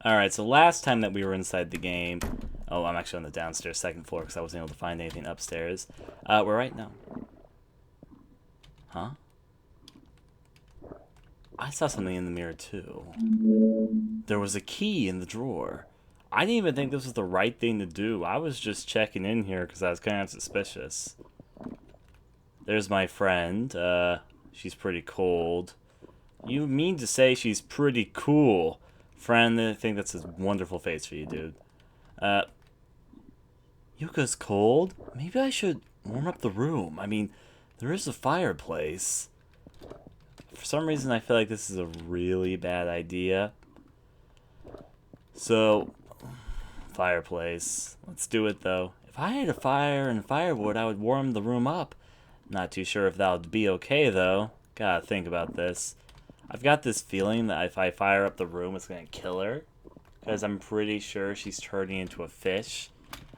Alright, so last time that we were inside the game... Oh, I'm actually on the downstairs second floor because I wasn't able to find anything upstairs. We're right now. Huh? I saw something in the mirror too. There was a key in the drawer. I didn't even think this was the right thing to do. I was just checking in here because I was kind of suspicious. There's my friend. She's pretty cold. You mean to say she's pretty cool? Friend, I think that's a wonderful face for you, dude. Yuka's cold? Maybe I should warm up the room. I mean, there is a fireplace. For some reason, I feel like this is a really bad idea. So, fireplace. Let's do it, though. If I had a fire and firewood, I would warm the room up. Not too sure if that would be okay, though. Gotta think about this. I've got this feeling that if I fire up the room, it's gonna kill her. Because I'm pretty sure she's turning into a fish.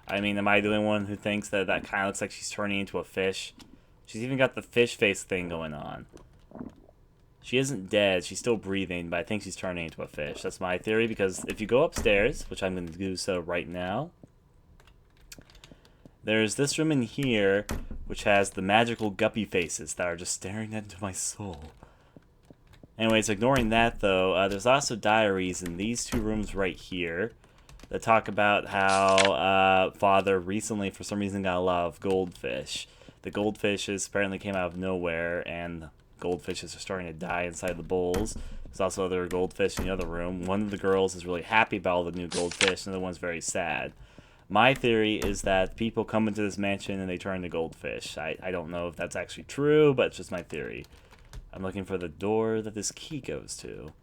I mean, am I the only one who thinks that that kind of looks like she's turning into a fish? She's even got the fish face thing going on. She isn't dead. She's still breathing, but I think she's turning into a fish. That's my theory, because if you go upstairs, which I'm going to do so right now, there's this room in here, which has the magical guppy faces that are just staring into my soul. Anyways, ignoring that, though, there's also diaries in these two rooms right here that talk about how Father recently, for some reason, got a lot of goldfish. The goldfishes apparently came out of nowhere, and goldfishes are starting to die inside the bowls. There's also other goldfish in the other room. One of the girls is really happy about all the new goldfish, and the other one's very sad. My theory is that people come into this mansion and they turn into goldfish. I don't know if that's actually true, but it's just my theory. I'm looking for the door that this key goes to.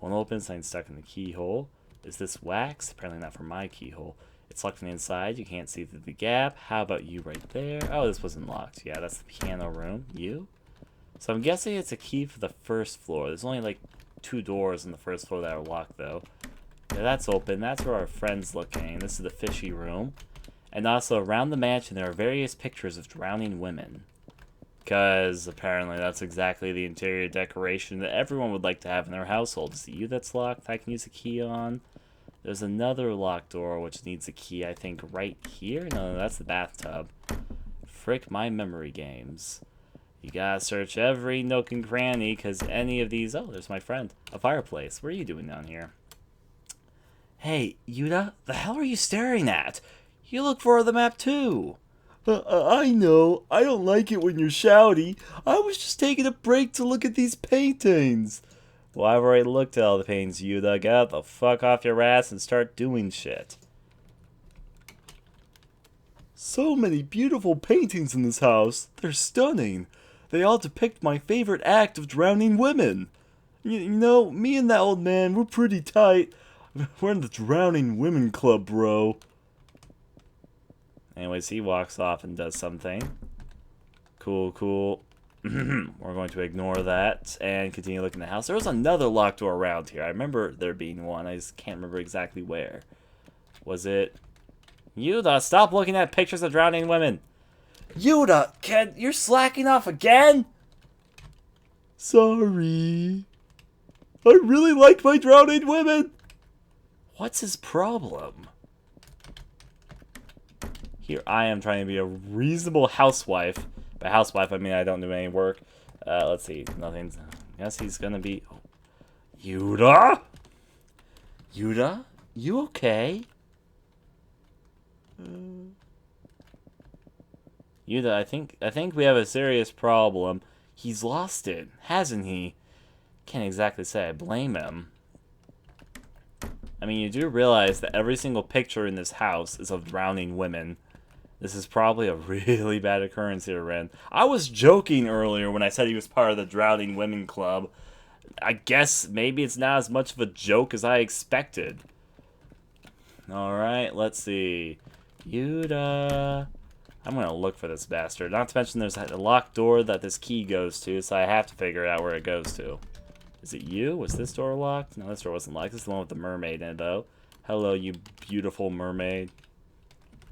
Won't open, something's stuck in the keyhole. Is this wax? Apparently not for my keyhole. It's locked from the inside. You can't see through the gap. How about you right there? Oh, this wasn't locked. Yeah, that's the piano room. You? So I'm guessing it's a key for the first floor. There's only like 2 doors on the first floor that are locked, though. Yeah, that's open. That's where our friend's looking. This is the Fishy Room. And also, around the mansion, there are various pictures of drowning women. Because apparently that's exactly the interior decoration that everyone would like to have in their household. Is it you that's locked? I can use a key on. There's another locked door which needs a key, I think, right here? No, that's the bathtub. Frick my memory games. You gotta search every nook and cranny, because any of these... Oh, there's my friend. A fireplace. What are you doing down here? Hey, Yuta, the hell are you staring at? You look for the map, too. I know. I don't like it when you're shouty. I was just taking a break to look at these paintings. Well, I've already looked at all the paintings, Yuta. Get out the fuck off your ass and start doing shit. So many beautiful paintings in this house. They're stunning. They all depict my favorite act of drowning women. You know, me and that old man, we're pretty tight. We're in the Drowning Women Club, bro. Anyways, he walks off and does something. Cool, cool. We're going to ignore that and continue looking at the house. There was another locked door around here. I remember there being one. I just can't remember exactly where. Was it... Yuta, stop looking at pictures of drowning women. Yuta, kid, you're slacking off again? Sorry. I really like my drowning women. What's his problem? Here I am trying to be a reasonable housewife. By housewife, I mean I don't do any work. Let's see. Nothing's... I guess he's gonna be... Oh. Yuta? Yuta? You okay? Yuta, I think we have a serious problem. He's lost it, hasn't he? Can't exactly say I blame him. I mean, you do realize that every single picture in this house is of drowning women. This is probably a really bad occurrence here, Ren. I was joking earlier when I said he was part of the Drowning Women Club. I guess maybe it's not as much of a joke as I expected. Alright, let's see. Yuta. I'm going to look for this bastard. Not to mention there's a locked door that this key goes to, so I have to figure out where it goes to. Is it you? Was this door locked? No, this door wasn't locked. This is the one with the mermaid in it, though. Hello, you beautiful mermaid.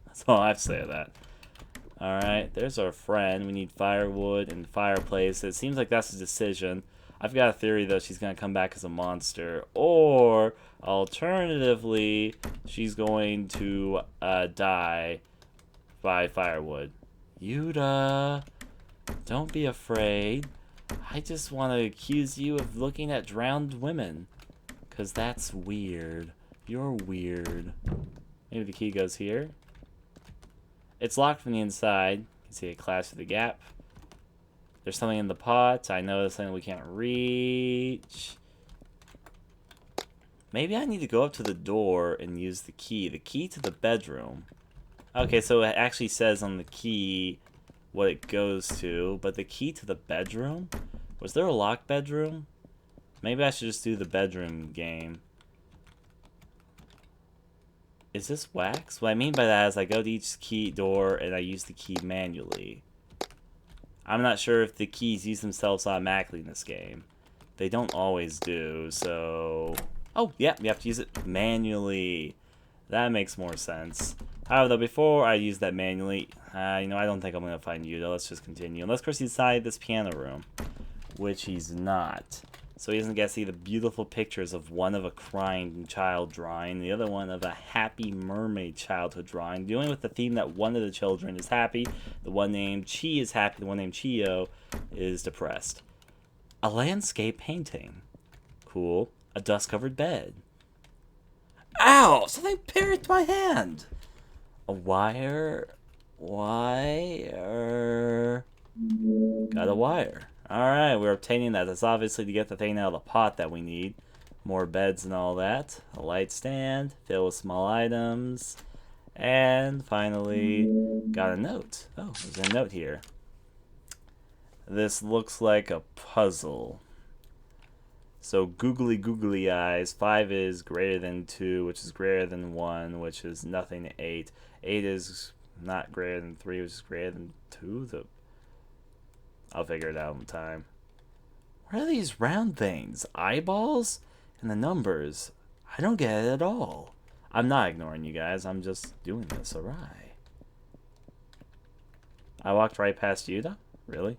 That's all I have to say of that. Alright, there's our friend. We need firewood and fireplace. It seems like that's a decision. I've got a theory, though, she's going to come back as a monster. Or, alternatively, she's going to die by firewood. Yuta, don't be afraid. I just want to accuse you of looking at drowned women. Because that's weird. You're weird. Maybe the key goes here. It's locked from the inside. You can see it clash through the gap. There's something in the pot. I know there's something we can't reach. Maybe I need to go up to the door and use the key. The key to the bedroom. Okay, so it actually says on the key what it goes to. But the key to the bedroom? Was there a locked bedroom? Maybe I should just do the bedroom game. Is this wax? What I mean by that is I go to each key door and I use the key manually. I'm not sure if the keys use themselves automatically in this game. They don't always do, so... Oh, yeah, you have to use it manually. That makes more sense. However, though, before I use that manually, I don't think I'm going to find Yuta. Let's just continue. Unless, of course, he's inside this piano room, which he's not. So he doesn't get to see the beautiful pictures of one of a crying child drawing, the other one of a happy mermaid childhood drawing, dealing with the theme that one of the children is happy, the one named Chi is happy, the one named Chio is depressed. A landscape painting. Cool. A dust-covered bed. Ow! Something pierced my hand! A wire... Got a wire. Alright, we're obtaining that. That's obviously to get the thing out of the pot that we need. More beds and all that. A light stand, filled with small items. And finally, got a note. Oh, there's a note here. This looks like a puzzle. So, googly eyes. 5 is greater than 2, which is greater than 1, which is nothing to 8. 8 is not greater than 3, which is greater than 2. I'll figure it out in time. What are these round things? Eyeballs? And the numbers? I don't get it at all. I'm not ignoring you guys. I'm just doing this awry. I walked right past Yuta? Really?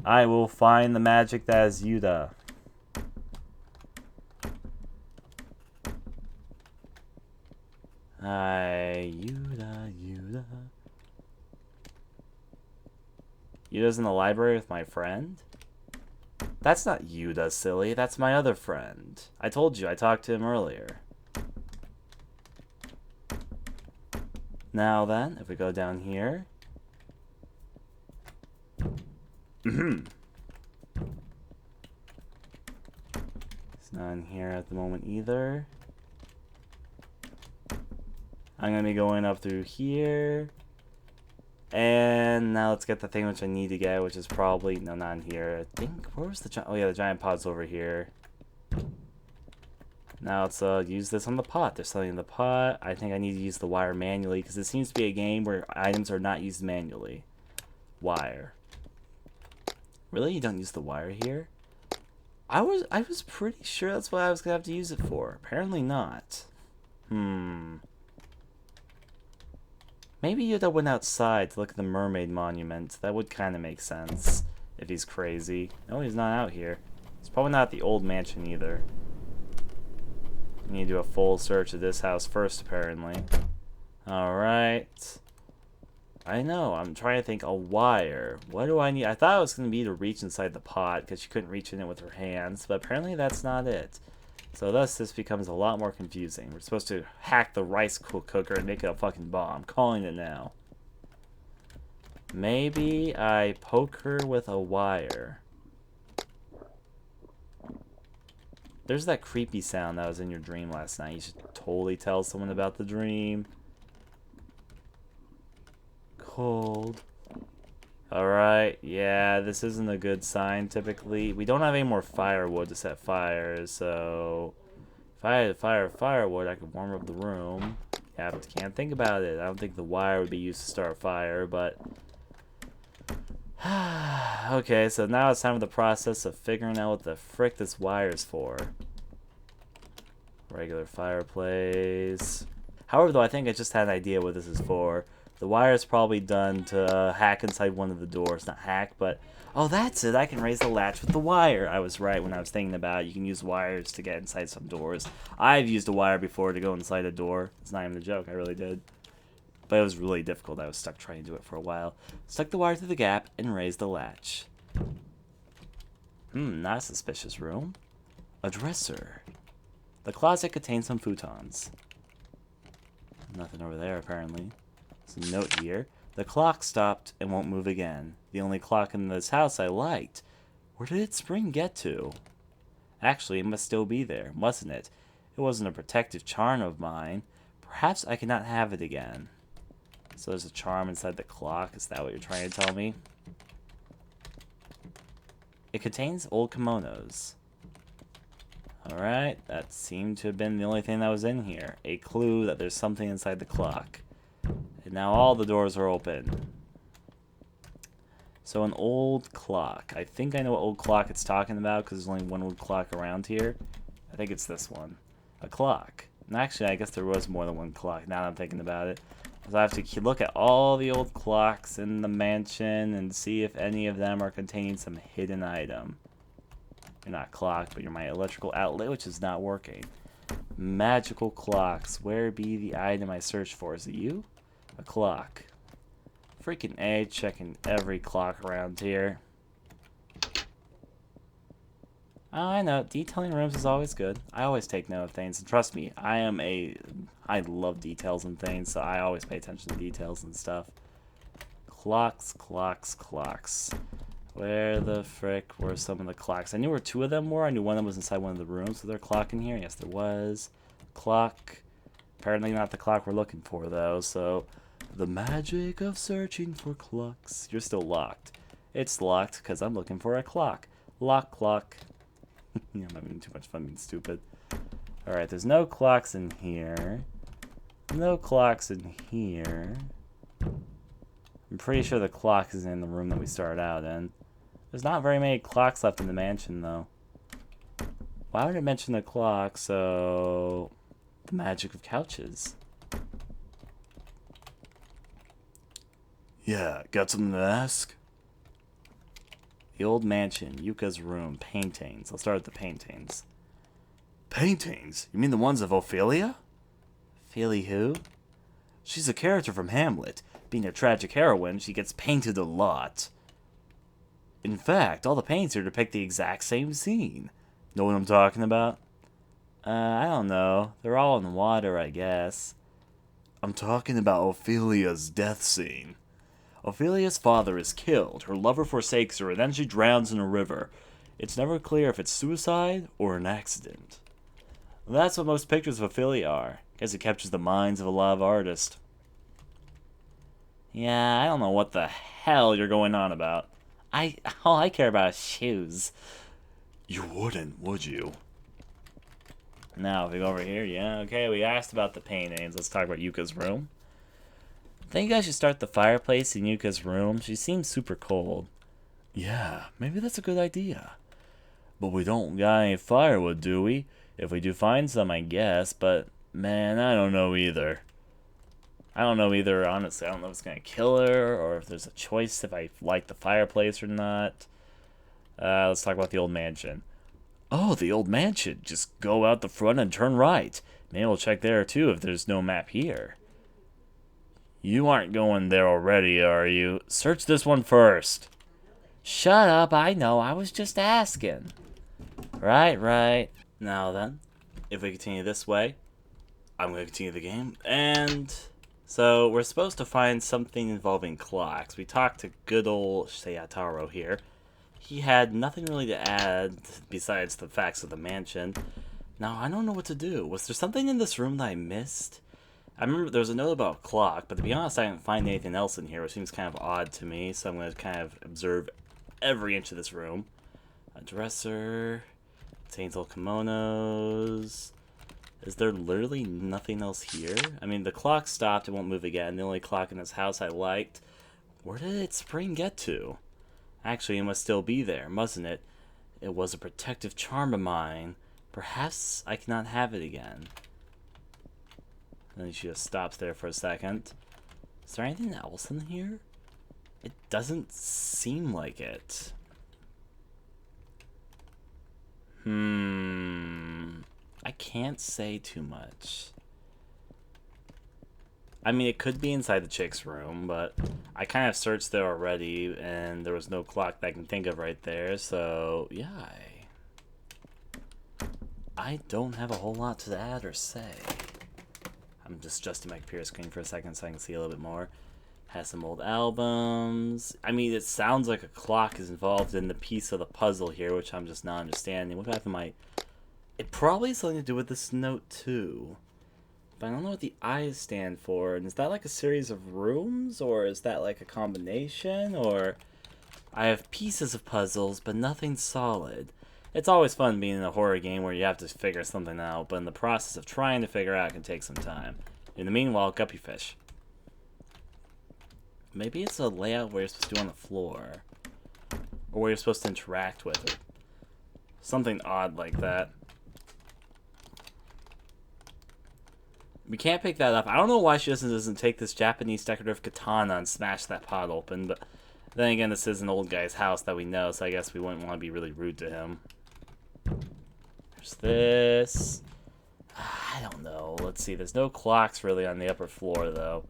I will find the magic that is Yuta. Yuta. Yuta's in the library with my friend? That's not Yuta, silly. That's my other friend. I told you, I talked to him earlier. Now then, if we go down here... It's not in here at the moment either. I'm going to be going up through here. And now let's get the thing which I need to get, which is probably... No, not in here. I think... Where was the giant... Oh, yeah, the giant pot's over here. Now let's use this on the pot. There's something in the pot. I think I need to use the wire manually, because it seems to be a game where items are not used manually. Wire. Really? You don't use the wire here? I was pretty sure that's what I was going to have to use it for. Apparently not. Maybe Yuta went outside to look at the mermaid monument. That would kind of make sense if he's crazy. No, he's not out here. He's probably not at the old mansion either. We need to do a full search of this house first, apparently. Alright. I know, I'm trying to think. A wire. What do I need? I thought it was going to be to reach inside the pot, because she couldn't reach in it with her hands, but apparently that's not it. So thus, this becomes a lot more confusing. We're supposed to hack the rice cooker and make it a fucking bomb. Calling it now. Maybe I poke her with a wire. There's that creepy sound that was in your dream last night. You should totally tell someone about the dream. Cold. Alright, yeah, this isn't a good sign, typically. We don't have any more firewood to set fires, so... If I had firewood, I could warm up the room. Yeah, but can't think about it. I don't think the wire would be used to start a fire, but... Okay, so now it's time for the process of figuring out what the frick this wire is for. Regular fireplace. However, though, I think I just had an idea what this is for. The wire is probably done to hack inside one of the doors. Not hack, but... Oh, that's it. I can raise the latch with the wire. I was right when I was thinking about it. You can use wires to get inside some doors. I've used a wire before to go inside a door. It's not even a joke. I really did. But it was really difficult. I was stuck trying to do it for a while. Stuck the wire through the gap and raised the latch. Not a suspicious room. A dresser. The closet contains some futons. Nothing over there, apparently. There's a note here. The clock stopped and won't move again. The only clock in this house I liked. Where did its spring get to? Actually, it must still be there, mustn't it? It wasn't a protective charm of mine. Perhaps I cannot have it again. So there's a charm inside the clock. Is that what you're trying to tell me? It contains old kimonos. Alright, that seemed to have been the only thing that was in here. A clue that there's something inside the clock. And now all the doors are open. So an old clock. I think I know what old clock it's talking about because there's only one old clock around here. I think it's this one. A clock. And actually, I guess there was more than one clock now that I'm thinking about it. So I have to look at all the old clocks in the mansion and see if any of them are containing some hidden item. You're not clock, but you're my electrical outlet, which is not working. Magical clocks. Where be the item I searched for? Is it you? A clock. Freaking A, checking every clock around here. Oh, I know. Detailing rooms is always good. I always take note of things. And trust me, I love details and things, so I always pay attention to details and stuff. Clocks, clocks, clocks. Where the frick were some of the clocks? I knew where two of them were. I knew one of them was inside one of the rooms. Was there a clock in here? Yes, there was. Clock. Apparently not the clock we're looking for, though, so... The magic of searching for clocks. You're still locked. It's locked because I'm looking for a clock. Lock, clock. Yeah, I'm having too much fun being stupid. Alright, there's no clocks in here. No clocks in here. I'm pretty sure the clock is in the room that we started out in. There's not very many clocks left in the mansion, though. Why would it mention the clock? So... The magic of couches. Yeah, got something to ask? The old mansion, Yuka's room, paintings. Let's start with the paintings. Paintings? You mean the ones of Ophelia? Ophelia who? She's a character from Hamlet. Being a tragic heroine, she gets painted a lot. In fact, all the paintings here depict the exact same scene. Know what I'm talking about? I don't know. They're all in water, I guess. I'm talking about Ophelia's death scene. Ophelia's father is killed, her lover forsakes her, and then she drowns in a river. It's never clear if it's suicide or an accident. That's what most pictures of Ophelia are. Guess it captures the minds of a lot of artists. Yeah, I don't know what the hell you're going on about. All I care about is shoes. You wouldn't, would you? Now, if we go over here, yeah, okay, we asked about the paintings. Let's talk about Yuka's room. I think I should start the fireplace in Yuka's room. She seems super cold. Yeah, maybe that's a good idea. But we don't got any firewood, do we? If we do find some, I guess, but man, I don't know either. I don't know either, honestly. I don't know if it's going to kill her or if there's a choice if I like the fireplace or not. Let's talk about the old mansion. Oh, the old mansion. Just go out the front and turn right. Maybe we'll check there too if there's no map here. You aren't going there already, are you? Search this one first. Shut up, I know. I was just asking. Right. Now then, if we continue this way, I'm going to continue the game. And so we're supposed to find something involving clocks. We talked to good old Sayataro here. He had nothing really to add besides the facts of the mansion. Now, I don't know what to do. Was there something in this room that I missed? I remember there was a note about a clock, but to be honest, I didn't find anything else in here, which seems kind of odd to me, so I'm going to kind of observe every inch of this room. A dresser, contains old kimonos. Is there literally nothing else here? I mean, the clock stopped, it won't move again. The only clock in this house I liked. Where did its spring get to? Actually, it must still be there, mustn't it? It was a protective charm of mine. Perhaps I cannot have it again. And then she just stops there for a second. Is there anything else in here? It doesn't seem like it. I can't say too much. I mean, it could be inside the chick's room, but I kind of searched there already, and there was no clock that I can think of right there, so yeah. I don't have a whole lot to add or say. I'm just adjusting my computer screen for a second so I can see a little bit more. Has some old albums. I mean, it sounds like a clock is involved in the piece of the puzzle here, which I'm just not understanding. What happened to my... It probably has something to do with this note, too. But I don't know what the eyes stand for. And is that like a series of rooms? Or is that like a combination? Or... I have pieces of puzzles, but nothing solid. It's always fun being in a horror game where you have to figure something out, but in the process of trying to figure out, it can take some time. In the meanwhile, guppy fish. Maybe it's a layout where you're supposed to do on the floor. Or where you're supposed to interact with it. Something odd like that. We can't pick that up. I don't know why she doesn't take this Japanese decorative katana and smash that pot open, but then again, this is an old guy's house that we know, so I guess we wouldn't want to be really rude to him. There's this. I don't know. Let's see. There's no clocks really on the upper floor, though.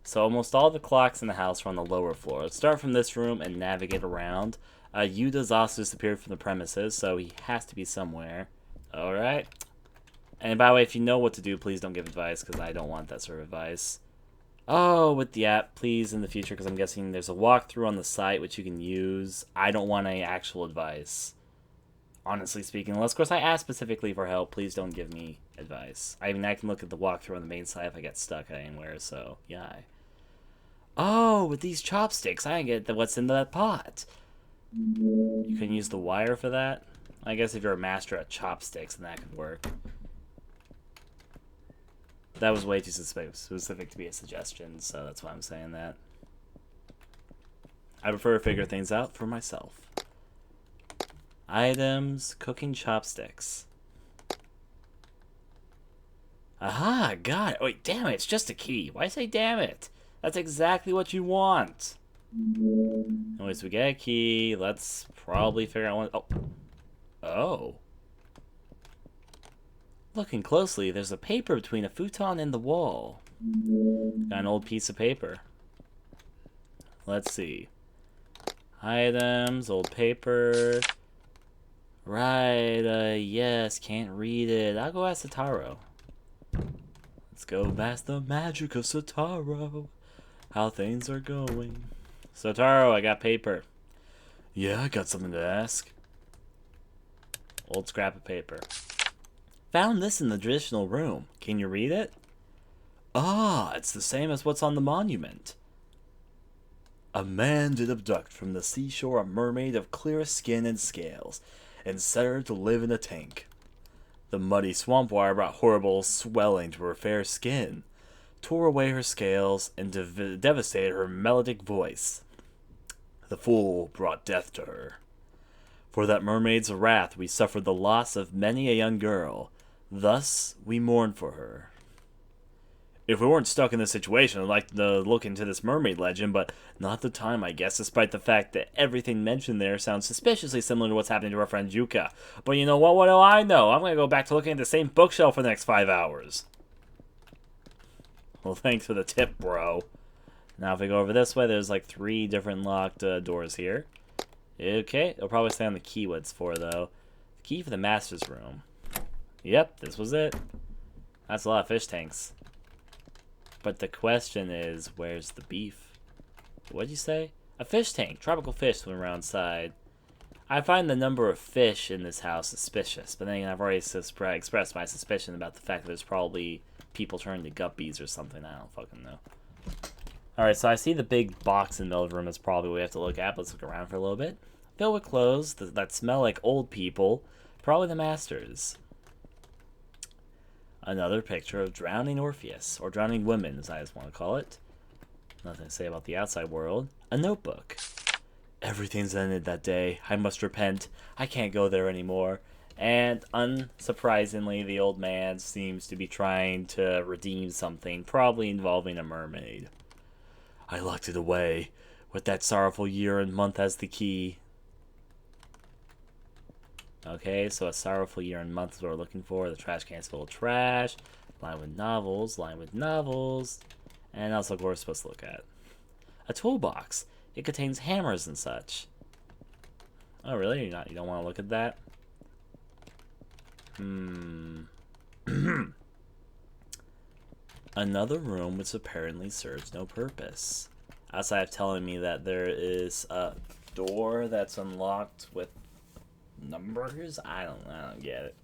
So almost all the clocks in the house are on the lower floor. Let's start from this room and navigate around. Yuda's also disappeared from the premises, so he has to be somewhere. Alright. And by the way, if you know what to do, please don't give advice, because I don't want that sort of advice. Oh, with the app, please, in the future, because I'm guessing there's a walkthrough on the site which you can use. I don't want any actual advice. Honestly speaking, unless, of course, I ask specifically for help, please don't give me advice. I mean, I can look at the walkthrough on the main site if I get stuck anywhere, so, yeah. Oh, with these chopsticks, I can get what's in that pot. You can use the wire for that? I guess if you're a master at chopsticks, then that could work. That was way too specific to be a suggestion, so that's why I'm saying that. I prefer to figure things out for myself. Items, cooking chopsticks. Aha, got it. Wait, damn it, it's just a key. Why say damn it? That's exactly what you want. Anyways, we get a key. Let's probably figure out one. Oh. Looking closely, there's a paper between a futon and the wall. Got an old piece of paper. Let's see. Items, old paper. Right, yes, can't read it. I'll go ask Sataro. Let's go past the magic of Sataro. How things are going. Sataro, I got paper. Yeah, I got something to ask. Old scrap of paper. Found this in the traditional room. Can you read it? Ah, it's the same as what's on the monument. A man did abduct from the seashore a mermaid of clear skin and scales, and set her to live in a tank. The muddy swamp water brought horrible swelling to her fair skin, tore away her scales, and devastated her melodic voice. The fool brought death to her. For that mermaid's wrath we suffered the loss of many a young girl. Thus we mourn for her. If we weren't stuck in this situation, I'd like to look into this mermaid legend, but not the time, I guess, despite the fact that everything mentioned there sounds suspiciously similar to what's happening to our friend Yuka. But you know what? What do I know? I'm going to go back to looking at the same bookshelf for the next 5 hours. Well, thanks for the tip, bro. Now if we go over this way, there's like 3 different locked doors here. Okay, it'll probably say on the key what it's for, though. The key for the master's room. Yep, this was it. That's a lot of fish tanks. But the question is, where's the beef? What'd you say? A fish tank. Tropical fish swim around inside. I find the number of fish in this house suspicious, but then again, I've already expressed my suspicion about the fact that there's probably people turning to guppies or something. I don't fucking know. Alright, so I see the big box in the middle of the room is probably what we have to look at. Let's look around for a little bit. Filled with clothes that smell like old people. Probably the masters. Another picture of drowning Orpheus, or drowning women, as I just want to call it. Nothing to say about the outside world. A notebook. Everything's ended that day. I must repent. I can't go there anymore. And unsurprisingly, the old man seems to be trying to redeem something, probably involving a mermaid. I locked it away, with that sorrowful year and month as the key. Okay, so a sorrowful year and month is what we're looking for. The trash can's full of trash. Lined with novels, lined with novels. And also what we're supposed to look at. A toolbox. It contains hammers and such. Oh, really? You don't want to look at that? Another room which apparently serves no purpose. Outside of telling me that there is a door that's unlocked with numbers? I don't get it.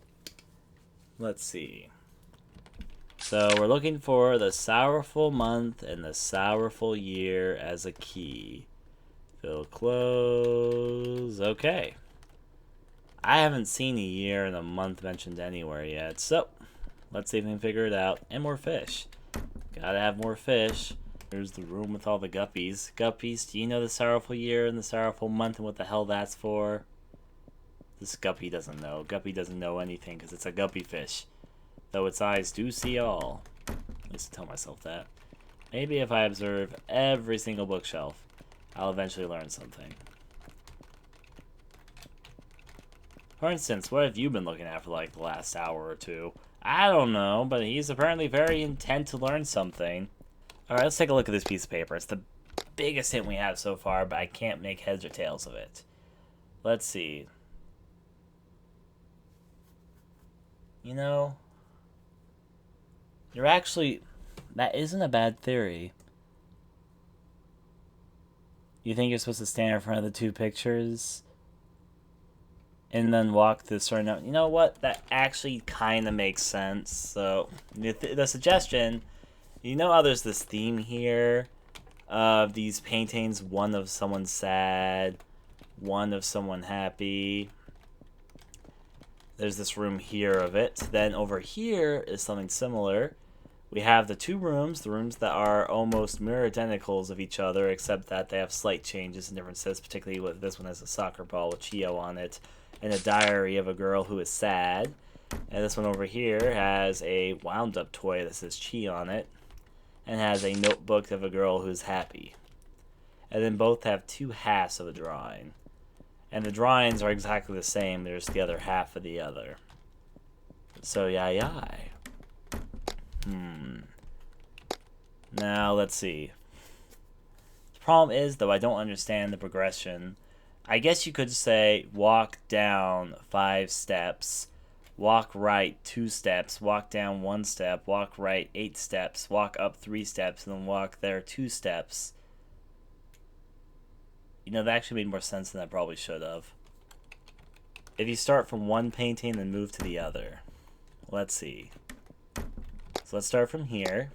Let's see. So we're looking for the sorrowful month and the sorrowful year as a key. Fill close. Okay. I haven't seen a year and a month mentioned anywhere yet, so let's see if we can figure it out. And more fish. Gotta have more fish. Here's the room with all the guppies. Guppies, do you know the sorrowful year and the sorrowful month and what the hell that's for? This guppy doesn't know. Guppy doesn't know anything because it's a guppy fish. Though its eyes do see all. At least I tell myself that. Maybe if I observe every single bookshelf, I'll eventually learn something. For instance, what have you been looking at for like the last hour or two? I don't know, but he's apparently very intent to learn something. Alright, let's take a look at this piece of paper. It's the biggest hint we have so far, but I can't make heads or tails of it. Let's see. You know, you're actually... that isn't a bad theory. You think you're supposed to stand in front of the two pictures and then walk through certain... You know what? That actually kind of makes sense. So, the suggestion... You know how there's this theme here of these paintings, one of someone sad, one of someone happy. There's this room here of it. Then over here is something similar. We have the two rooms, the rooms that are almost mirror identicals of each other, except that they have slight changes and differences, particularly with this one has a soccer ball with Chio on it, and a diary of a girl who is sad. And this one over here has a wound-up toy that says Chi on it, and has a notebook of a girl who's happy. And then both have two halves of a drawing. And the drawings are exactly the same, there's the other half of the other. So, yeah. Now, let's see. The problem is, though, I don't understand the progression. I guess you could say, walk down 5 steps, walk right 2 steps, walk down 1 step, walk right 8 steps, walk up 3 steps, and then walk there 2 steps. You know, that actually made more sense than I probably should have. If you start from one painting and move to the other. Let's see. So let's start from here.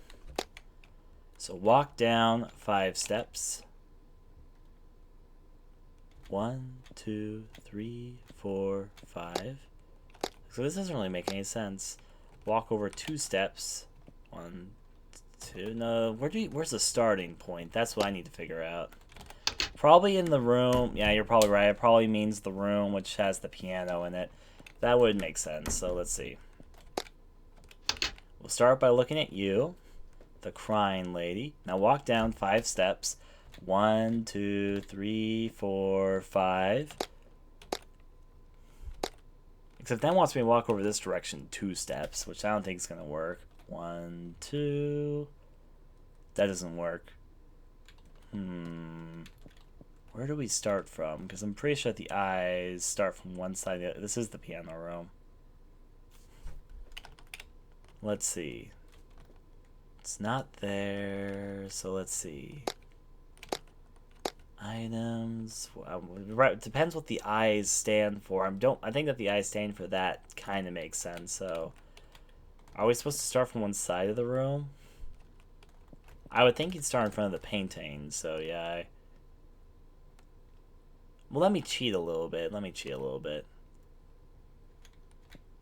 So walk down 5 steps. 1, 2, 3, 4, 5. So this doesn't really make any sense. Walk over 2 steps. 1, 2. No, where's the starting point? That's what I need to figure out. Probably in the room. Yeah, you're probably right. It probably means the room which has the piano in it. That would make sense. So let's see. We'll start by looking at you, the crying lady. Now walk down 5 steps. 1, 2, 3, 4, 5. Except that wants me to walk over this direction 2 steps, which I don't think is going to work. 1, 2. That doesn't work. Where do we start from? Because I'm pretty sure the eyes start from one side. This is the piano room. Let's see. It's not there, so let's see. Items. Right, it depends what the eyes stand for. I think that the eyes stand for that kind of makes sense. So, are we supposed to start from one side of the room? I would think you'd start in front of the painting. So yeah. Well, let me cheat a little bit.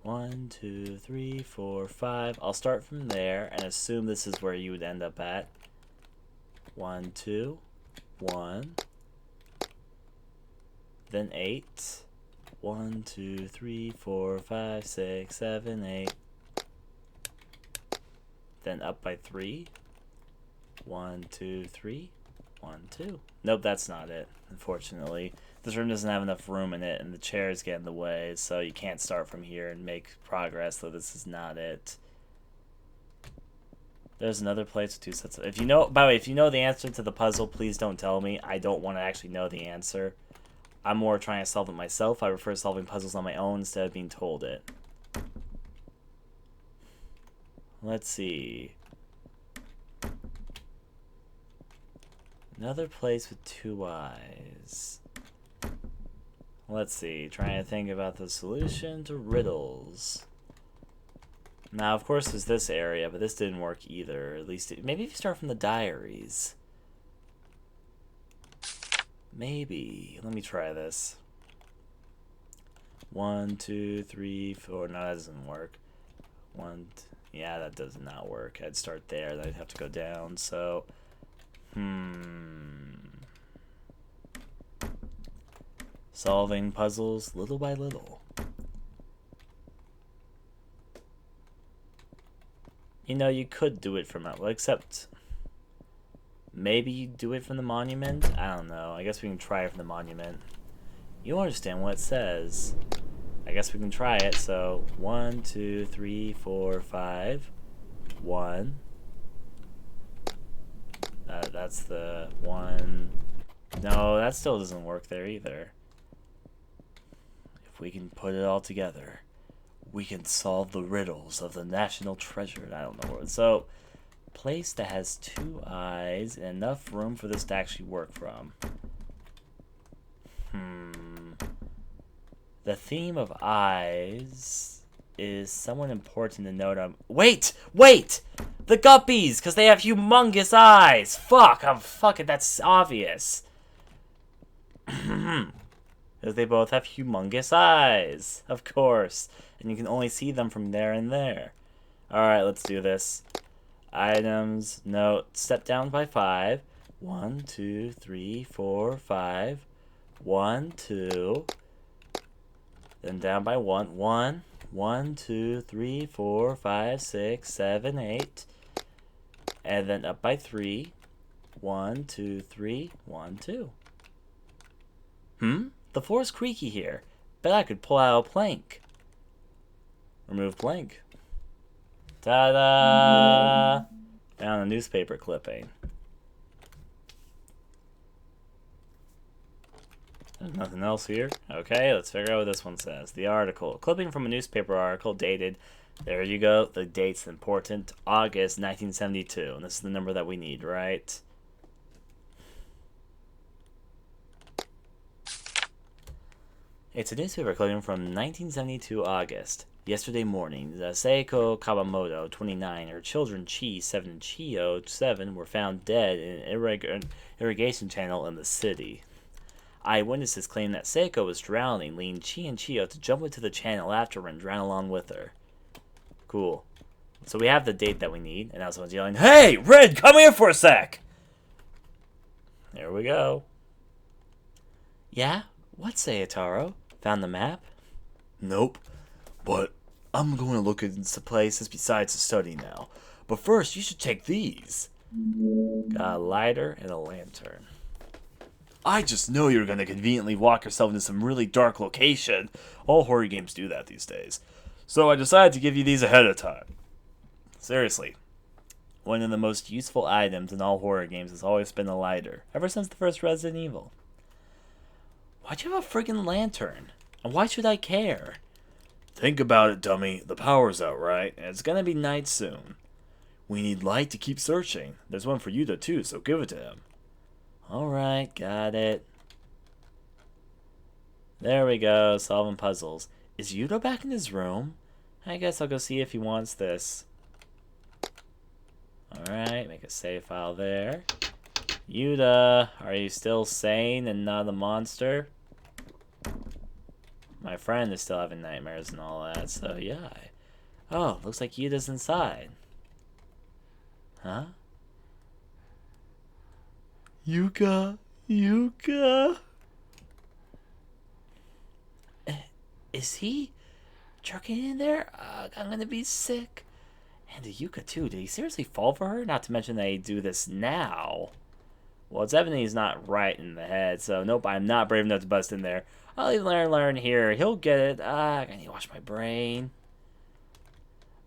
1, 2, 3, 4, 5. I'll start from there and assume this is where you would end up at. 1, 2, 1. Then 8. 1, 2, 3, 4, 5, 6, 7, 8. Then up by 3. 1, 2, 3. 1, 2. Nope, that's not it, unfortunately. This room doesn't have enough room in it, and the chairs get in the way, so you can't start from here and make progress, so this is not it. There's another place with 2 sets of... If you know... By the way, if you know the answer to the puzzle, please don't tell me. I don't want to actually know the answer. I'm more trying to solve it myself. I prefer solving puzzles on my own instead of being told it. Let's see. Another place with 2 eyes. Let's see. Trying to think about the solution to riddles. Now, of course, there's this area, but this didn't work either. At least, maybe if you start from the diaries. Maybe. Let me try this. 1, 2, 3, 4. No, that doesn't work. 1. Yeah, that does not work. I'd start there. Then I'd have to go down. So, solving puzzles little by little. You know, you could do it from that, well, except maybe you do it from the monument? I don't know. I guess we can try it from the monument. You understand what it says. I guess we can try it. So, 1, 2, 3, 4, 5. 1. That's the 1. No, that still doesn't work there either. If we can put it all together, we can solve the riddles of the national treasure. I don't know what. So, place that has 2 eyes and enough room for this to actually work from. The theme of eyes is somewhat important to note. Wait! The guppies! Because they have humongous eyes! Fuck! That's obvious. Because they both have humongous eyes. Of course. And you can only see them from there and there. Alright, let's do this. Items, note, step down by 5. 1, 2, 3, 4, 5. 1, 2. Then down by 1. 1, 1, 2, 3, 4, 5, 6, 7, 8. And then up by 3. 1, 2, 3, 1, 2. The floor's creaky here. Bet I could pull out a plank. Remove plank. Ta-da! Found a newspaper clipping. There's nothing else here. Okay, let's figure out what this one says. The article. Clipping from a newspaper article dated, there you go, the date's important, August 1972. And this is the number that we need, right? It's a newspaper clipping from 1972 August. Yesterday morning, Seiko Kawamoto, 29, her children Chi, 7, and Chio, 7, were found dead in an irrigation channel in the city. Eyewitnesses claim that Seiko was drowning, leading Chi and Chio to jump into the channel after her and drown along with her. Cool. So we have the date that we need, and now someone's yelling, "Hey, Red, come here for a sec!" There we go. Yeah? What, Sayataro? Found the map? Nope. But I'm going to look into places besides the study now. But first, you should take these. Got a lighter and a lantern. I just know you're going to conveniently walk yourself into some really dark location. All horror games do that these days. So I decided to give you these ahead of time. Seriously. One of the most useful items in all horror games has always been a lighter. Ever since the first Resident Evil. Why'd you have a friggin' lantern? And why should I care? Think about it, dummy. The power's out, right? And it's gonna be night soon. We need light to keep searching. There's one for Yuta, too, so give it to him. Alright, got it. There we go, solving puzzles. Is Yuta back in his room? I guess I'll go see if he wants this. Alright, make a save file there. Yuta, are you still sane and not a monster? My friend is still having nightmares and all that, so yeah. Oh, looks like Yuta's inside. Huh? Yuka. Is he jerking in there? I'm gonna be sick. And to Yuka too, did he seriously fall for her? Not to mention that he'd do this now. Well, it's evident he's not right in the head, so nope, I'm not brave enough to bust in there. I'll even learn here. He'll get it. I need to wash my brain.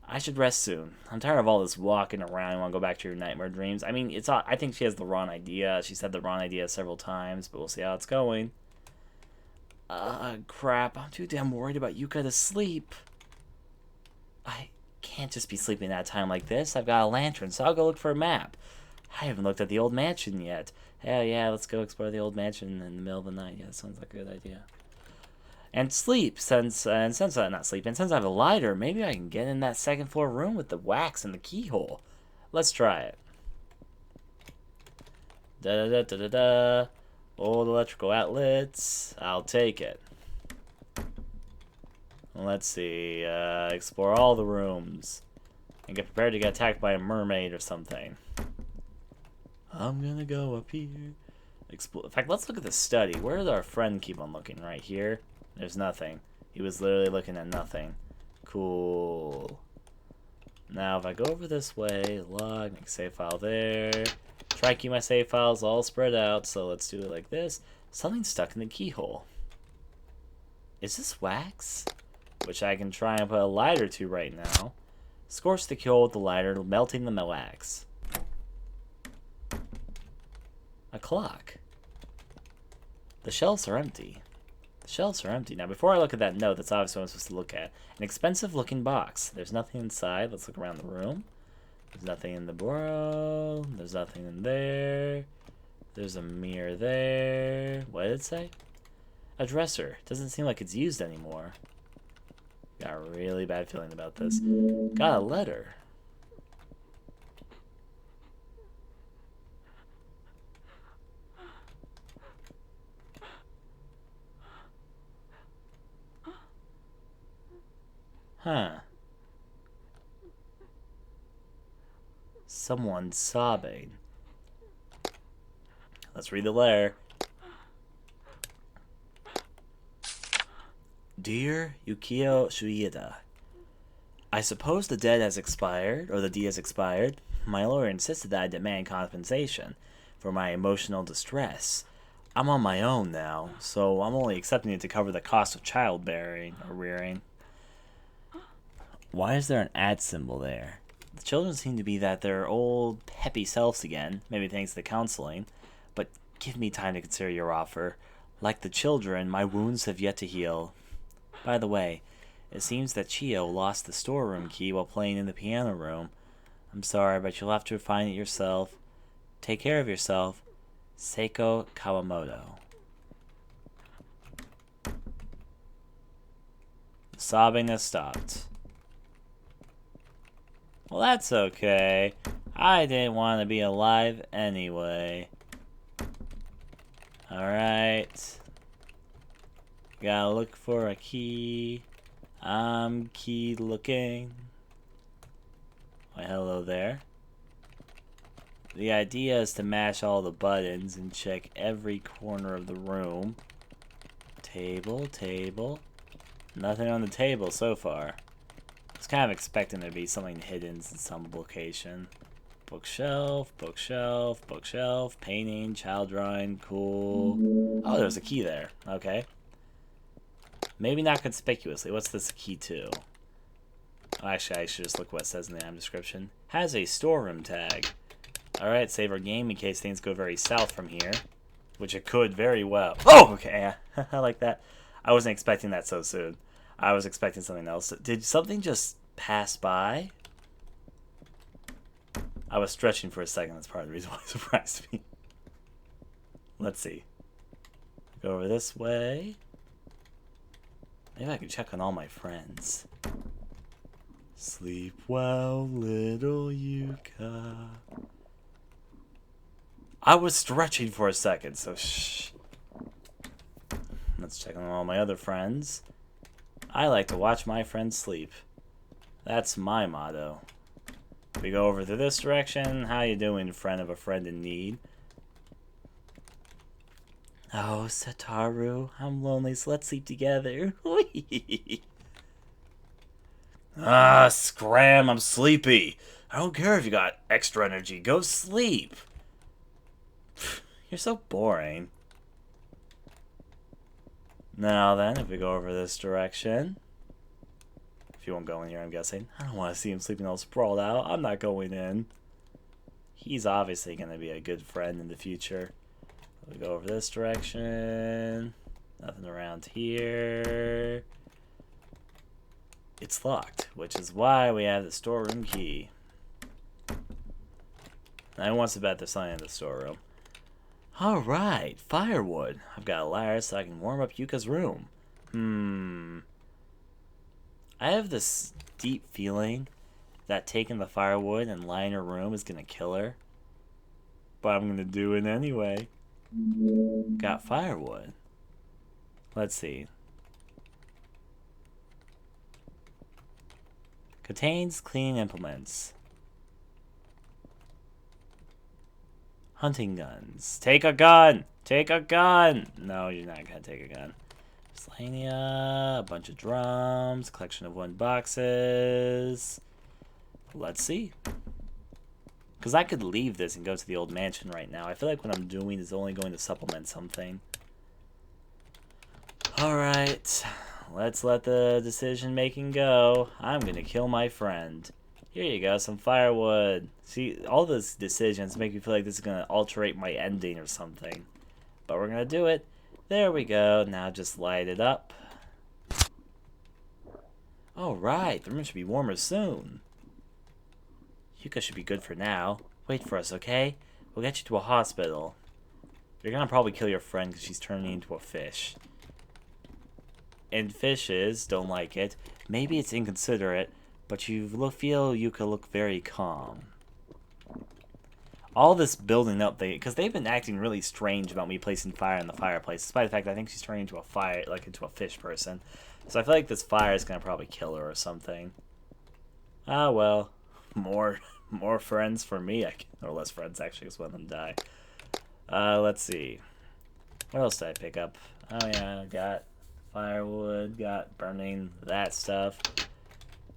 I should rest soon. I'm tired of all this walking around. I want to go back to your nightmare dreams. I mean, I think she has the wrong idea. She said the wrong idea several times, but we'll see how it's going. Crap. I'm too damn worried about Yuka to sleep. I can't just be sleeping at a time like this. I've got a lantern, so I'll go look for a map. I haven't looked at the old mansion yet. Hell yeah, let's go explore the old mansion in the middle of the night. Yeah, that sounds like a good idea. And sleep, since I have a lighter, maybe I can get in that second floor room with the wax and the keyhole. Let's try it. Da da da da da. Old electrical outlets. I'll take it. Let's see. Explore all the rooms. And get prepared to get attacked by a mermaid or something. I'm gonna go up here. In fact, let's look at the study. Where did our friend keep on looking? Right here? There's nothing. He was literally looking at nothing. Cool. Now, if I go over this way, log, make save file there. Try keep my save files all spread out, so let's do it like this. Something's stuck in the keyhole. Is this wax? Which I can try and put a lighter to right now. Scorch the keyhole with the lighter, melting the wax. A clock. The shelves are empty. The shelves are empty. Now, before I look at that note, that's obviously what I'm supposed to look at. An expensive-looking box. There's nothing inside. Let's look around the room. There's nothing in the bureau. There's nothing in there. There's a mirror there. What did it say? A dresser. Doesn't seem like it's used anymore. Got a really bad feeling about this. Got a letter. Huh. Someone's sobbing. Let's read the letter. Dear Yukio Shuieda, I suppose the debt has expired, or the deed has expired. My lawyer insisted that I demand compensation for my emotional distress. I'm on my own now, so I'm only accepting it to cover the cost of childbearing or rearing. Why is there an @ symbol there? The children seem to be at their old, peppy selves again, maybe thanks to the counseling. But give me time to consider your offer. Like the children, my wounds have yet to heal. By the way, it seems that Chio lost the storeroom key while playing in the piano room. I'm sorry, but you'll have to find it yourself. Take care of yourself. Seiko Kawamoto. The sobbing has stopped. Well, that's okay. I didn't want to be alive anyway. Alright. Gotta look for a key. I'm key looking. Why, hello there. The idea is to mash all the buttons and check every corner of the room. Table, table. Nothing on the table so far. I was kind of expecting there to be something hidden in some location. Bookshelf, bookshelf, bookshelf, painting, child drawing, cool. Oh, there's a key there. Okay. Maybe not conspicuously. What's this key to? Oh, actually, I should just look what it says in the item description. Has a storeroom tag. Alright, save our game in case things go very south from here. Which it could very well. Oh! Okay, yeah. I like that. I wasn't expecting that so soon. I was expecting something else. Did something just pass by? I was stretching for a second. That's part of the reason why it surprised me. Let's see. Go over this way. Maybe I can check on all my friends. Sleep well, little Yuka. I was stretching for a second, so shh. Let's check on all my other friends. I like to watch my friends sleep. That's my motto. We go over to this direction. How you doing, friend of a friend in need? Oh, Satoru, I'm lonely, so let's sleep together. Ah, scram, I'm sleepy. I don't care if you got extra energy. Go sleep. You're so boring. Now then, if we go over this direction. If you won't go in here, I'm guessing. I don't want to see him sleeping all sprawled out. I'm not going in. He's obviously going to be a good friend in the future. We go over this direction. Nothing around here. It's locked, which is why we have the storeroom key. I wants to bet there's something in the storeroom. Alright, firewood. I've got a ladder so I can warm up Yuka's room. I have this deep feeling that taking the firewood and lighting her room is gonna kill her. But I'm gonna do it anyway. Got firewood. Let's see. Contains cleaning implements. Hunting guns. Take a gun! Take a gun! No, you're not gonna take a gun. Slania, a bunch of drums, collection of wooden boxes. Let's see. Because I could leave this and go to the old mansion right now. I feel like what I'm doing is only going to supplement something. Alright. Let's let the decision making go. I'm going to kill my friend. Here you go, some firewood. See, all those decisions make me feel like this is going to alterate my ending or something. But we're going to do it. There we go. Now just light it up. Alright, the room should be warmer soon. Yuka should be good for now. Wait for us, okay? We'll get you to a hospital. You're gonna probably kill your friend because she's turning into a fish. And fishes don't like it. Maybe it's inconsiderate, but you feel Yuka look very calm. All this building up, because they've been acting really strange about me placing fire in the fireplace, despite the fact that I think she's turning into into a fish person. So I feel like this fire is gonna probably kill her or something. Ah well, more friends for me, or less friends actually, because one of them die. Let's see. What else did I pick up? Oh yeah, got firewood, got burning that stuff.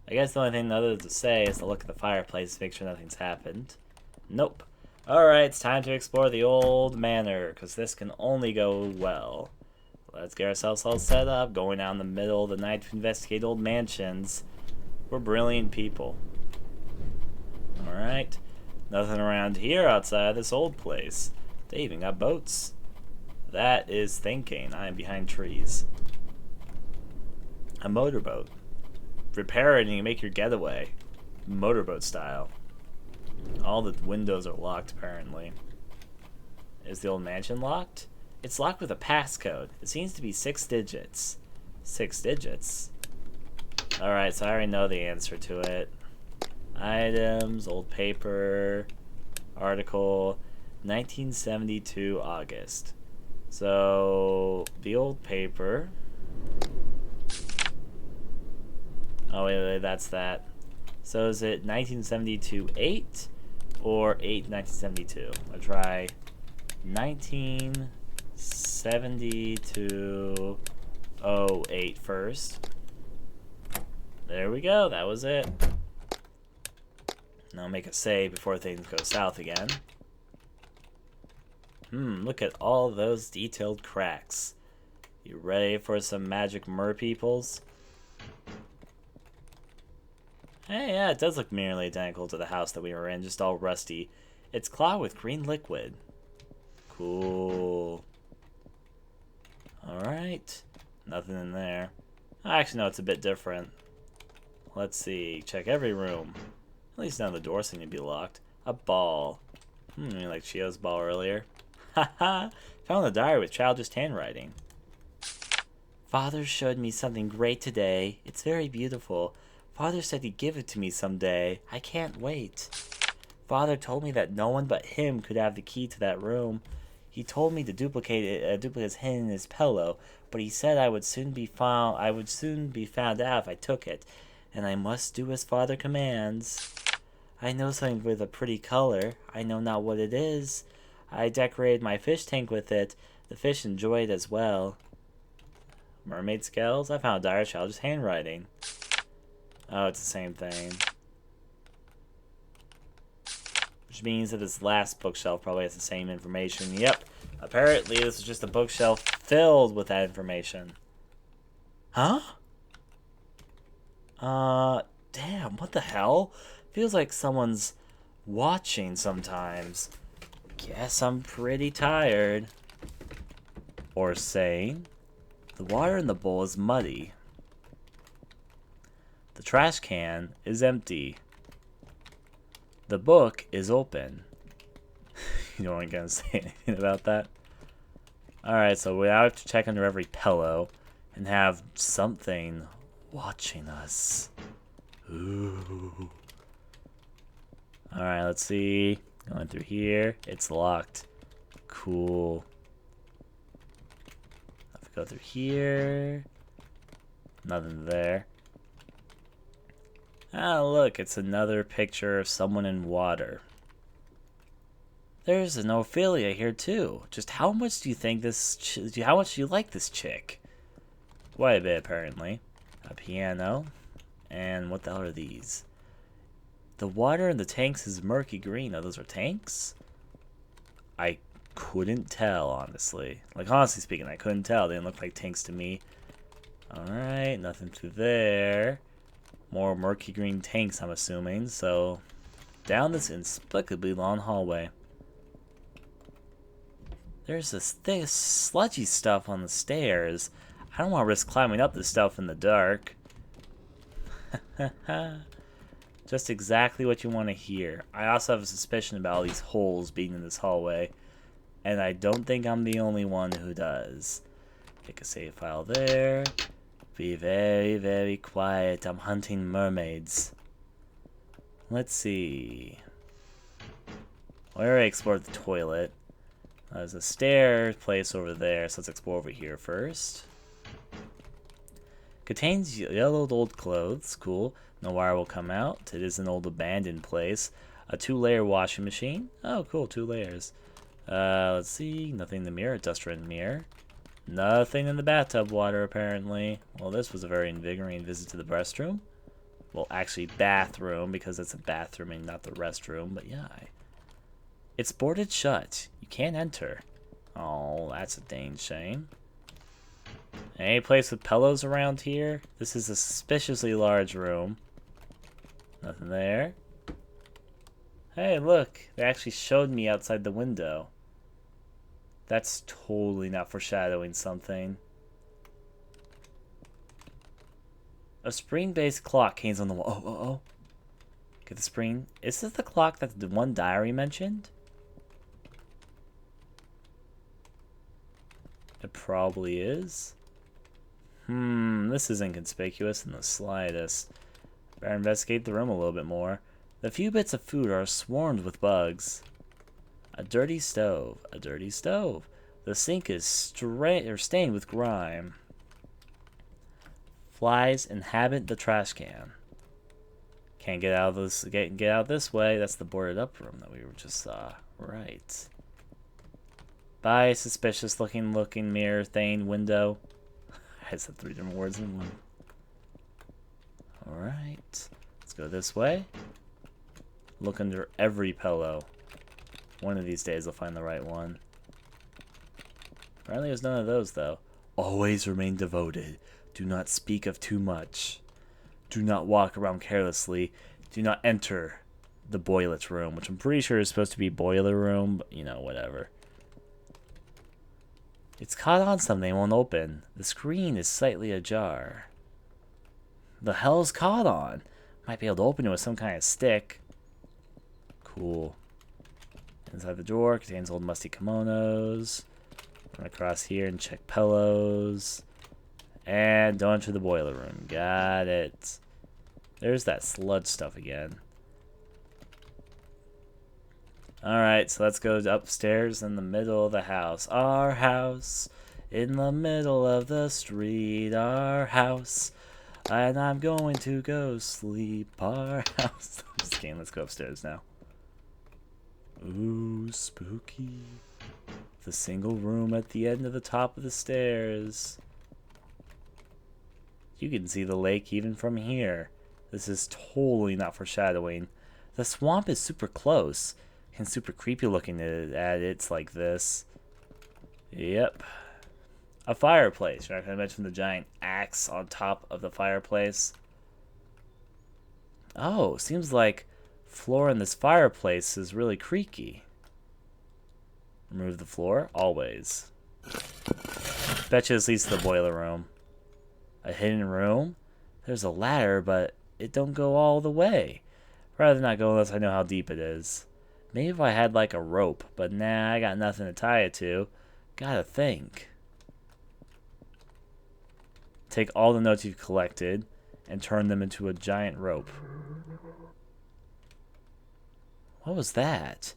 I guess the only thing other to say is to look at the fireplace, make sure nothing's happened. Nope. Alright, it's time to explore the old manor, because this can only go well. Let's get ourselves all set up, going out in the middle of the night to investigate old mansions. We're brilliant people. Alright. Nothing around here outside of this old place. They even got boats. That is thinking. I am behind trees. A motorboat. Repair it and you can make your getaway. Motorboat style. All the windows are locked, apparently. Is the old mansion locked? It's locked with a passcode. It seems to be 6 digits. 6 digits? Alright, so I already know the answer to it. Items, old paper, article, 1972 August. So, the old paper. Oh, wait, that's that. So is it 1972 8 or 8 1972? I'll try 1972 08 first. There we go, that was it. Now make a save before things go south again. Look at all those detailed cracks. You ready for some magic merpeoples? Hey, yeah, it does look nearly identical to the house that we were in, just all rusty. It's clogged with green liquid. Cool. Alright. Nothing in there. Actually, no, it's a bit different. Let's see. Check every room. At least none of the doors seem to be locked. A ball. Like Chio's ball earlier. Haha! Found a diary with childish handwriting. Father showed me something great today. It's very beautiful. Father said he'd give it to me someday. I can't wait. Father told me that no one but him could have the key to that room. He told me to duplicate his hidden in his pillow, but he said I would soon be found out if I took it, and I must do as Father commands. I know something with a pretty color. I know not what it is. I decorated my fish tank with it. The fish enjoy it as well. Mermaid scales? I found a diary of childish handwriting. Oh, it's the same thing. Which means that this last bookshelf probably has the same information. Yep. Apparently, this is just a bookshelf filled with that information. Huh? Damn, what the hell? Feels like someone's watching sometimes. Guess I'm pretty tired. Or saying, the water in the bowl is muddy. The trash can is empty. The book is open. You don't want to say anything about that? Alright, so we have to check under every pillow and have something watching us. Ooh. Alright, let's see. Going through here. It's locked. Cool. Let's go through here. Nothing there. Ah, look, it's another picture of someone in water. There's an Ophelia here too. Just how much do you think this? How much do you like this chick? Quite a bit, apparently. A piano, and what the hell are these? The water in the tanks is murky green. Oh, those are tanks? I couldn't tell, honestly. Like, honestly speaking, I couldn't tell. They didn't look like tanks to me. Alright, nothing through there. More murky green tanks, I'm assuming. So, down this inexplicably long hallway. There's this thick, sludgy stuff on the stairs. I don't want to risk climbing up this stuff in the dark. Just exactly what you want to hear. I also have a suspicion about all these holes being in this hallway. And I don't think I'm the only one who does. Pick a save file there. Be very, very quiet. I'm hunting mermaids. Let's see. We already explored the toilet. There's a stair place over there, so let's explore over here first. Contains yellowed old clothes. Cool. No wire will come out. It is an old abandoned place. A 2-layer washing machine. Oh, cool. 2 layers. Let's see. Nothing in the mirror. Dust-ridden mirror. Nothing in the bathtub water, apparently. Well, this was a very invigorating visit to the restroom. Well, actually, bathroom, because it's a bathroom and not the restroom. But yeah, it's boarded shut. You can't enter. Oh, that's a dang shame. Any place with pillows around here? This is a suspiciously large room. Nothing there. Hey, look. They actually showed me outside the window. That's totally not foreshadowing something. A spring-based clock hangs on the wall. Oh. Get the spring. Is this the clock that the one diary mentioned? It probably is. This is inconspicuous in the slightest. Better investigate the room a little bit more. The few bits of food are swarmed with bugs. A dirty stove. A dirty stove. The sink is stained with grime. Flies inhabit the trash can. Can't get out of this. Get out this way. That's the boarded up room that we just saw. Right. Bye, suspicious looking mirror thing window. I said 3 different words in one. Alright. Let's go this way. Look under every pillow. One of these days I'll find the right one. Apparently there's none of those, though. Always remain devoted. Do not speak of too much. Do not walk around carelessly. Do not enter the boilet room, which I'm pretty sure is supposed to be boiler room, but, you know, whatever. It's caught on something, it won't open. The screen is slightly ajar. The hell's caught on? Might be able to open it with some kind of stick. Cool. Inside the drawer contains old musty kimonos. Run across here and check pillows. And don't enter the boiler room. Got it. There's that sludge stuff again. Alright, so let's go upstairs in the middle of the house. Our house in the middle of the street. Our house. And I'm going to go sleep. Our house. I'm just kidding. Let's go upstairs now. Ooh, spooky. The single room at the end of the top of the stairs. You can see the lake even from here. This is totally not foreshadowing. The swamp is super close. And super creepy looking at it's like this. Yep. A fireplace. Right? I mentioned the giant axe on top of the fireplace. Oh, seems like floor in this fireplace is really creaky. Remove the floor? Always. Bet you this leads to the boiler room. A hidden room? There's a ladder, but it don't go all the way. Rather not go unless I know how deep it is. Maybe if I had like a rope, but nah, I got nothing to tie it to. Gotta think. Take all the notes you've collected and turn them into a giant rope. What was that?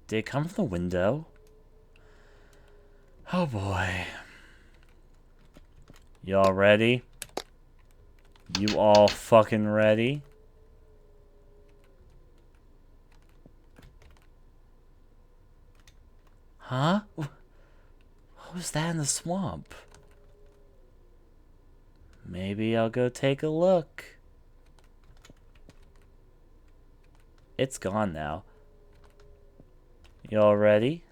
Did it come from the window? Oh boy. Y'all ready? You all fucking ready? Huh? What was that in the swamp? Maybe I'll go take a look. It's gone now. Y'all ready?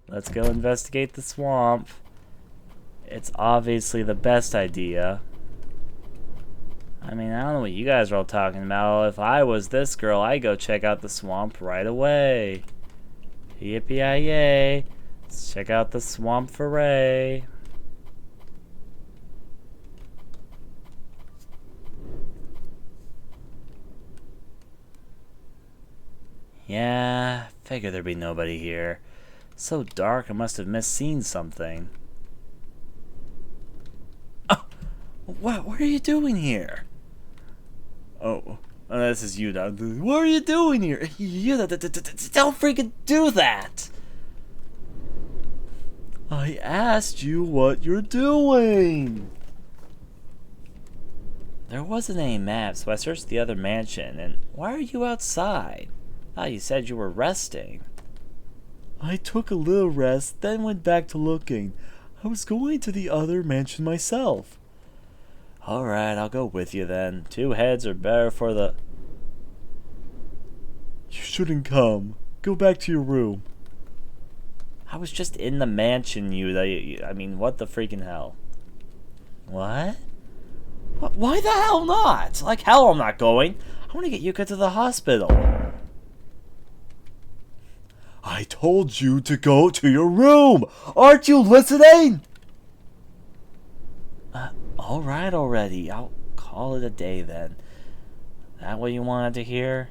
Let's go investigate the swamp. It's obviously the best idea. I mean, I don't know what you guys are all talking about. If I was this girl, I'd go check out the swamp right away. Yippee-yi-yay. Let's check out the swamp foray. Yeah, figured there'd be nobody here. So dark, I must have misseen something. Oh, what are you doing here? Oh, this is you now. What are you doing here? You don't freaking do that! I asked you what you're doing! There wasn't any map, so I searched the other mansion, and why are you outside? I thought you said you were resting. I took a little rest, then went back to looking. I was going to the other mansion myself. Alright, I'll go with you then. 2 heads are better for the... You shouldn't come. Go back to your room. I was just in the mansion, I mean, what the freaking hell? What? Why the hell not? Like hell I'm not going. I want to get Yuka to the hospital. I told you to go to your room! Aren't you listening? Alright already. I'll call it a day then. That what you wanted to hear?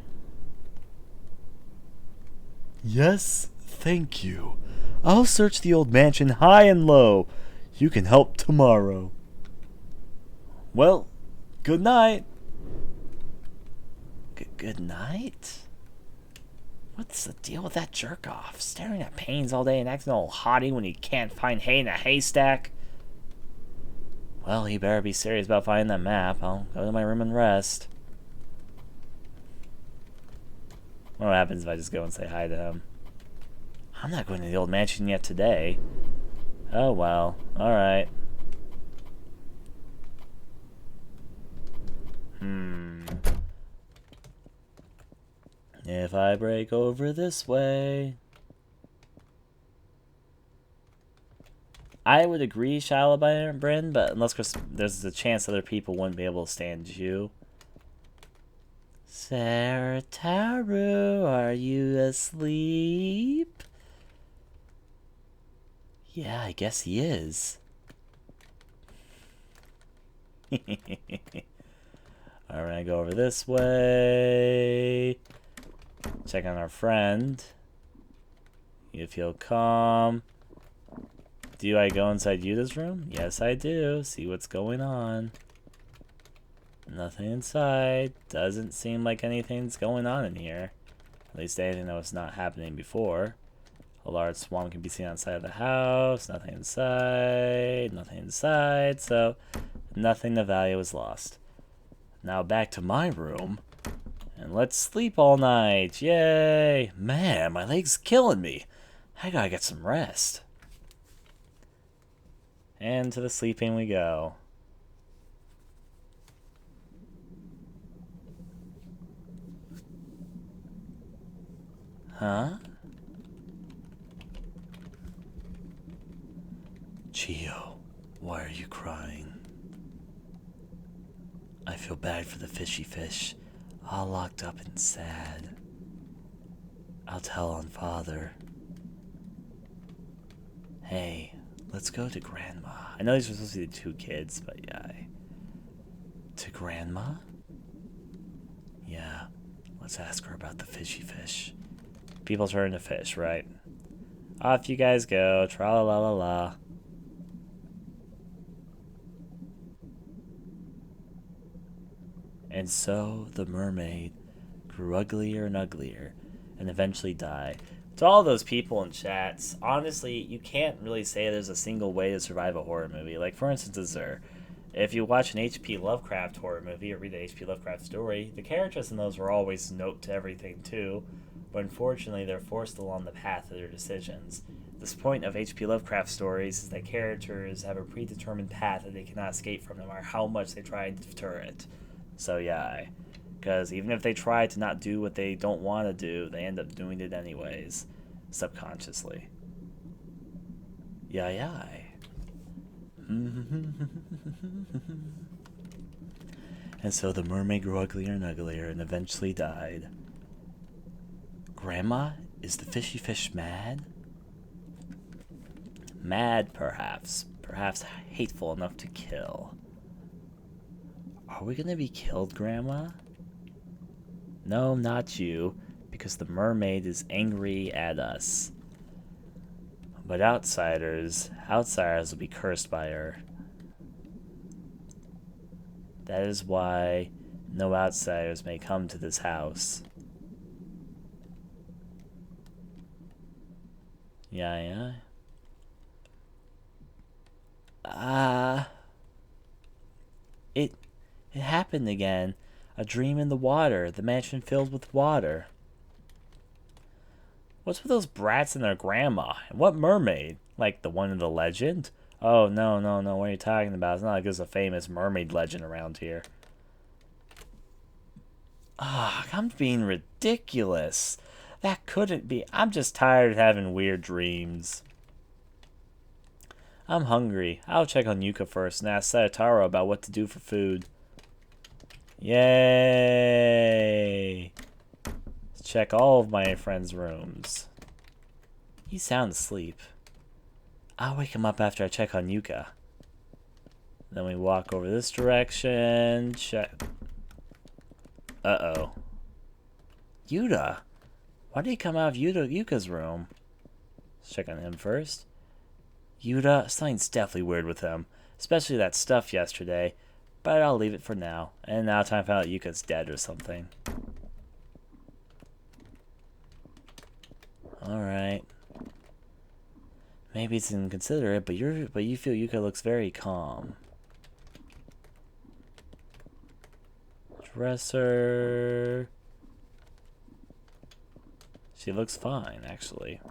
Yes, thank you. I'll search the old mansion high and low. You can help tomorrow. Well, good night. Good night? What's the deal with that jerk-off? Staring at panes all day and acting all haughty when he can't find hay in a haystack? Well, he better be serious about finding that map. I'll go to my room and rest. What happens if I just go and say hi to him? I'm not going to the old mansion yet today. Oh well, alright. If I break over this way... I would agree, Shia Bryn, but unless there's a chance other people wouldn't be able to stand you. Sarah Taru, are you asleep? Yeah, I guess he is. Alright, go over this way. Check on our friend. You feel calm. Do I go inside Yuta's room? Yes, I do. See what's going on. Nothing inside. Doesn't seem like anything's going on in here. At least anything that was not happening before. A large swamp can be seen outside of the house. Nothing inside. Nothing inside. So, nothing of value is lost. Now back to my room. And let's sleep all night. Yay! Man, my leg's killing me. I gotta get some rest. And to the sleeping we go. Huh? Chio, why are you crying? I feel bad for the fishy fish, all locked up and sad. I'll tell on father. Hey, let's go to Grandma. I know these were supposed to be the two kids, but yeah. To Grandma? Yeah, let's ask her about the fishy fish. People turn to fish, right? Off you guys go, tra-la-la-la-la. And so the mermaid grew uglier and uglier and eventually died. To all those people in chats, honestly, you can't really say there's a single way to survive a horror movie. Like, for instance, if you watch an H.P. Lovecraft horror movie or read an H.P. Lovecraft story, the characters in those were always note to everything too, but unfortunately they're forced along the path of their decisions. This point of H.P. Lovecraft stories is that characters have a predetermined path that they cannot escape from, no matter how much they try to deter it. So yeah, because even if they try to not do what they don't want to do, they end up doing it anyways, subconsciously. Yeah. And so the mermaid grew uglier and uglier and eventually died. Grandma, is the fishy fish mad? Mad, perhaps. Perhaps hateful enough to kill. Are we gonna be killed, Grandma? No, not you, because the mermaid is angry at us. But outsiders will be cursed by her. That is why no outsiders may come to this house. Yeah. It happened again. A dream in the water. The mansion filled with water. What's with those brats and their grandma? And what mermaid? Like the one in the legend? Oh, no. What are you talking about? It's not like there's a famous mermaid legend around here. I'm being ridiculous. That couldn't be. I'm just tired of having weird dreams. I'm hungry. I'll check on Yuka first and ask Sayataro about what to do for food. Yay! Let's check all of my friends' rooms. He's sound asleep. I'll wake him up after I check on Yuka. Then we walk over this direction. Check. Uh-oh. Yuta? Why did he come out of Yuka's room? Let's check on him first. Yuta, something's definitely weird with him. Especially that stuff yesterday. But I'll leave it for now. And now time to find out Yuka's dead or something. Alright. Maybe it's inconsiderate, but you feel Yuka looks very calm. Dresser. She looks fine, actually.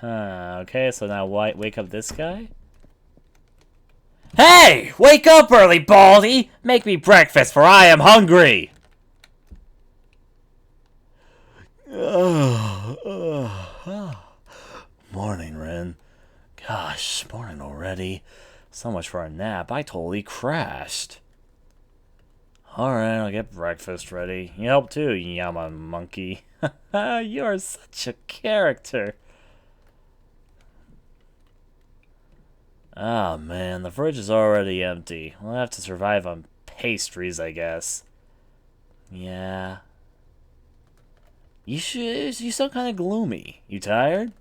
Okay, so now wake up this guy? Hey! Wake up early, Baldy! Make me breakfast, for I am hungry! Morning, Ren. Gosh, morning already. So much for a nap. I totally crashed. Alright, I'll get breakfast ready. You help too, Yama monkey. You're such a character. Oh man, the fridge is already empty. We'll have to survive on pastries, I guess. Yeah. You sound kind of gloomy. You tired?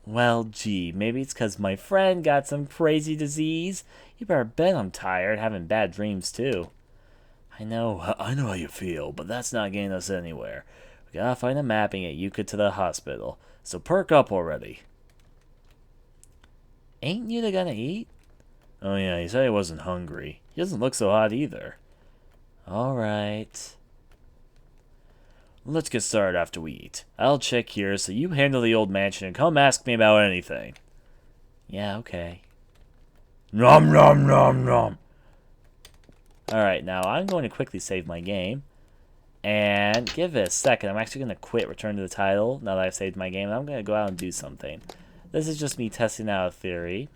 Well, gee, maybe it's because my friend got some crazy disease. You better bet I'm tired, having bad dreams too. I know how you feel, but that's not getting us anywhere. We gotta find a map and get Yuka to the hospital. So perk up already. Ain't Yuta gonna eat? Oh yeah, he said he wasn't hungry. He doesn't look so hot either. Alright. Let's get started after we eat. I'll check here, so you handle the old mansion and come ask me about anything. Yeah, okay. Nom nom nom nom. Alright, now I'm going to quickly save my game. And give it a second. I'm actually going to quit return to the title now that I've saved my game. I'm going to go out and do something. This is just me testing out a theory.